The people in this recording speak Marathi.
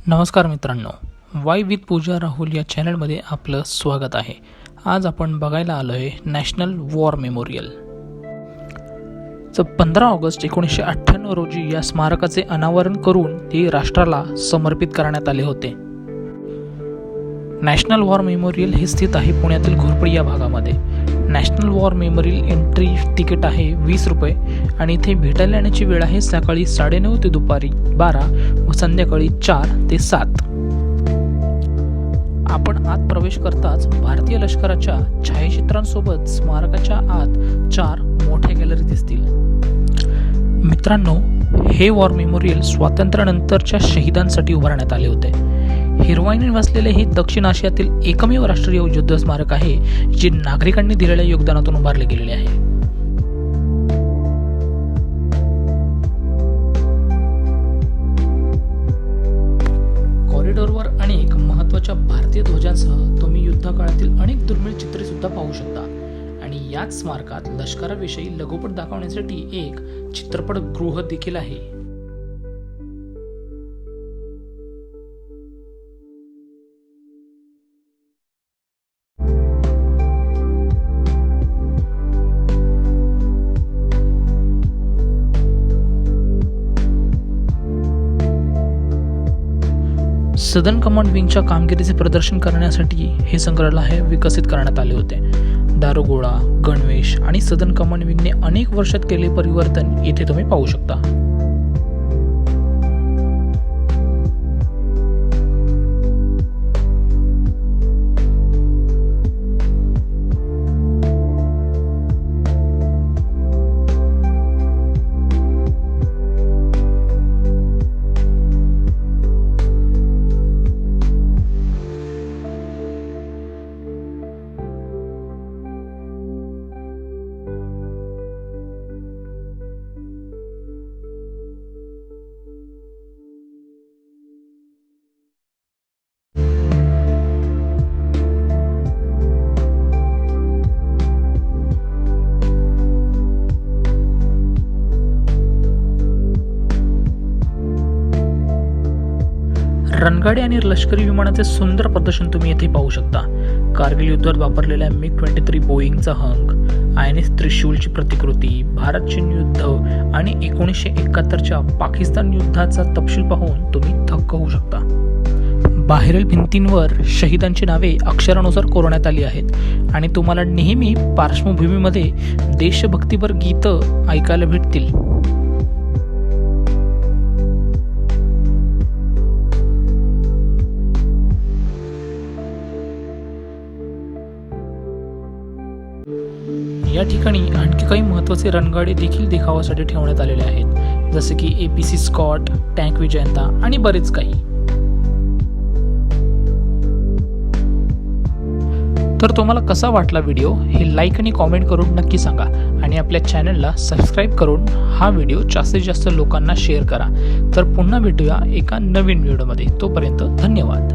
नमस्कार मित्रांनो, वाय विथ पूजा राहुल या चॅनलमध्ये आपलं स्वागत आहे। आज आपण बघायला आलो आहे नॅशनल वॉर मेमोरियल। 15 ऑगस्ट 1998 रोजी या स्मारकाचे अनावरण करून ते राष्ट्राला समर्पित करण्यात आले होते। नॅशनल वॉर मेमोरियल हे स्थित आहे पुण्यातील घोरपडी या भागामध्ये। National war memorial entry ticket आहे 20 रुपये आणि इथे भेटायला येण्याची वेळ आहे सकाळी 9:30 ते दुपारी 12 व संध्याकाळी 4 ते 7। आपण आत प्रवेश करताच भारतीय लष्कराच्या छायाचित्रांसोबत स्मारकाच्या आत 4 मोठ्या गॅलरी दिसतील। मित्रांनो, हे वॉर मेमोरियल स्वातंत्र्यानंतरच्या शहीदांसाठी उभारण्यात आले होते। हिरवाईने वसलेले हे दक्षिण आशियातील एकमेव राष्ट्रीय युद्ध स्मारक आहे जे नागरिकांनी दिलेल्या योगदानातून उभारले गेलेले आहे। कॉरिडॉरवर अनेक महत्त्वाच्या भारतीय ध्वजांसह तुम्ही युद्धकाळातील अनेक दुर्मिळ चित्रे सुद्धा पाहू शकता आणि याच स्मारकात लष्कराविषयी लघुपट दाखवण्यासाठी एक चित्रपटगृह देखील आहे। सदर्न कमांड विंगच्या कामगिरीचे प्रदर्शन करण्यासाठी हे संग्रहालय विकसित करण्यात आले होते। दारुगोळा, गणवेश आणि सदर्न कमांड विंगने अनेक वर्षात केले परिवर्तन येथे तुम्ही पाहू शकता। रणगाडी आणि लष्करी विमानाचे सुंदर प्रदर्शन तुम्ही येथे पाहू शकता। कारगिल युद्धात वापरलेल्या MiG-23 बोईंगचा हंक, INS त्रिशूलची प्रतिकृती, भारत-चीन युद्ध आणि 1971च्या पाकिस्तान युद्धाचा तपशील पाहून तुम्ही थक्क होऊ शकता। बाहेरील भिंतींवर शहीदांची नावे अक्षरानुसार कोरण्यात आली आहेत आणि तुम्हाला नेहमी पार्श्वभूमीमध्ये देशभक्तीपर गीतं ऐकायला भेटतील। या ठिकाणी आणखी काही महत्त्वाचे रणगाडे देखील देखावासाठी ठेवण्यात आलेले आहेत, जसे की APC स्कॉट, टँक विजयंता आणि बरेच काही। तर तुम्हाला कसा वाटला व्हिडिओ हे लाईक आणि कॉमेंट करून नक्की सांगा आणि आपल्या चॅनलला सबस्क्राईब करून हा व्हिडिओ जास्तीत जास्त लोकांना शेअर करा। तर पुन्हा भेटूया एका नवीन व्हिडिओमध्ये। तोपर्यंत धन्यवाद।